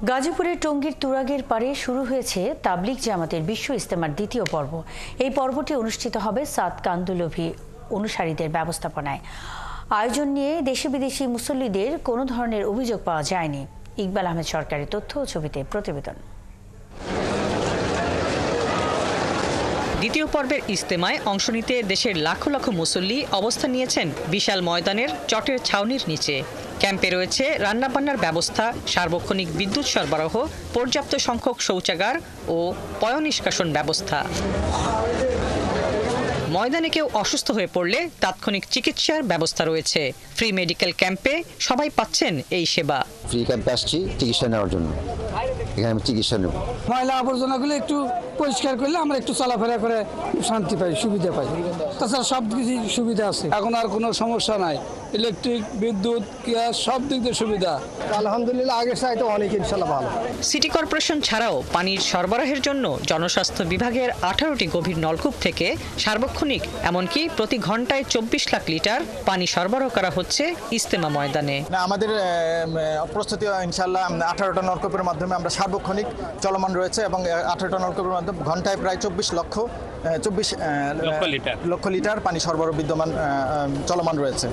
গাজীপুরের টঙ্গীর তুরাগের পাড়ে শুরু হয়েছে তাবলিগ জামাতের বিশ্ব ইজতেমার দ্বিতীয় পর্ব। এই পর্বটি অনুষ্ঠিত হবে সাদ কান্দুলভি অনুসারীদের ব্যবস্থাপনায়। আয়োজন নিয়ে দেশি বিদেশি মুসল্লিদের কোনো ধরনের অভিযোগ পাওয়া যায়নি। ইকবাল আহমেদ সরকারের তথ্য ও ছবিতে প্রতিবেদন। দ্বিতীয় পর্বের ইজতেমায় অংশ নিতে দেশের লাখো লাখো মুসল্লি অবস্থান নিয়েছেন বিশাল ময়দানের চটের ছাউনির নিচে। ক্যাম্পে রয়েছে রান্নাবান্নার ব্যবস্থা, সার্বক্ষণিক বিদ্যুৎ সরবরাহ, পর্যাপ্ত সংখ্যক শৌচাগার ও পয়ঃনিষ্কাশন ব্যবস্থা। ময়দানে কেউ অসুস্থ হয়ে পড়লে তাৎক্ষণিক চিকিৎসার ব্যবস্থা রয়েছে। ফ্রি মেডিকেল ক্যাম্পে সবাই পাচ্ছেন এই সেবা। ফ্রি ক্যাম্পে আসছি চিকিৎসা নেওয়ার জন্য, এখানে আমি চিকিৎসা নেব। ময়লা আবর্জনাগুলো একটু পরিষ্কার করলে আমরা একটু চলাফেরা করে শান্তি পাই, সুবিধা পাই। তাছাড়া সব কিছু সুবিধা আছে, এখন আর কোনো সমস্যা নাই। ইলেকট্রিক, বিদ্যুৎ, গ্যাস সব দিক দিয়ে সুবিধা আলহামদুলিল্লাহ। আগের চাইতে অনেক ইনশাল্লাহ ভালো। সিটি কর্পোরেশন ছাড়াও পানির সরবরাহের জন্য জনস্বাস্থ্য বিভাগের 18টি গভীর নলকূপ থেকে সার্বক্ষণিক এমনকি প্রতি ঘন্টায় 24 লাখ লিটার পানি সরবরাহ করা হচ্ছে ইজতেমা ময়দানে। আমাদের প্রস্তুতি ইনশাল্লাহ 18টা নলকূপের মাধ্যমে আমরা সার্বক্ষণিক চলমান রয়েছে এবং 18টা নলকূপের মাধ্যমে ঘন্টায় প্রায় 24 লক্ষ লিটার পানি সরবরাহ বিদ্যমান চলমান রয়েছে।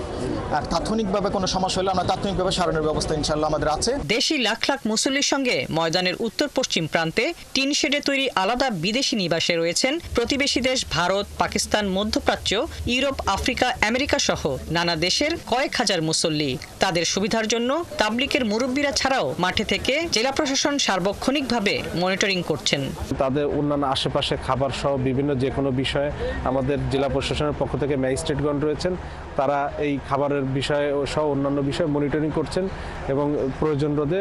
আর তাৎক্ষণিকভাবে কোনো সমস্যা হলে আমরা তাৎক্ষণিকভাবে সারানোর ব্যবস্থা ইনশাল্লাহ আমাদের আছে। দেশি লাখ লাখ মুসল্লির সঙ্গে ময়দানের উত্তর পশ্চিম প্রান্তে টিন শেডে তৈরি আলাদা বিদেশি নিবাসে রয়েছেন প্রতিবেশী দেশ ভারত, পাকিস্তান, মধ্যপ্রাচ্য, ইউরোপ, আফ্রিকা, আমেরিকা সহ নানা দেশের কয়েক হাজার মুসল্লি। তাদের সুবিধার জন্য তাবলিগের মুরব্বীরা ছাড়াও মাঠে থেকে জেলা প্রশাসন সার্বক্ষণিকভাবে মনিটরিং করছেন। তাদের অন্যান্য আশেপাশে খাবার সহ বিভিন্ন যে কোনো বিষয়ে আমাদের জেলা প্রশাসনের পক্ষ থেকে ম্যাজিস্ট্রেটগণ রয়েছেন, তারা এই খাবারের বিষয়ে সহ অন্যান্য বিষয়ে মনিটরিং করছেন এবং প্রয়োজন রোধে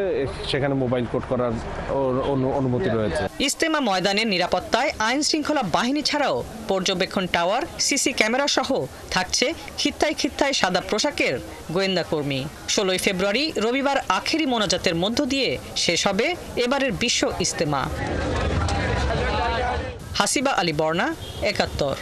সেখানে মোবাইল কোড করার অনুমতি রয়েছে। ইজতেমা ময়দানের নিরাপত্তায় আইন শৃঙ্খলা বাহিনী ছাড়াও পর্যবেক্ষণ টাওয়ার, সিসি ক্যামেরা সহ থাকছে খিত্তায় খিত্তায় সাদা পোশাকের গোয়েন্দা কর্মী। 16 ফেব্রুয়ারি রবিবার আখেরি মোনাজাতের মধ্য দিয়ে শেষ হবে এবারের বিশ্ব ইজতেমা। হাসিবা আলী বর্ণা, 71।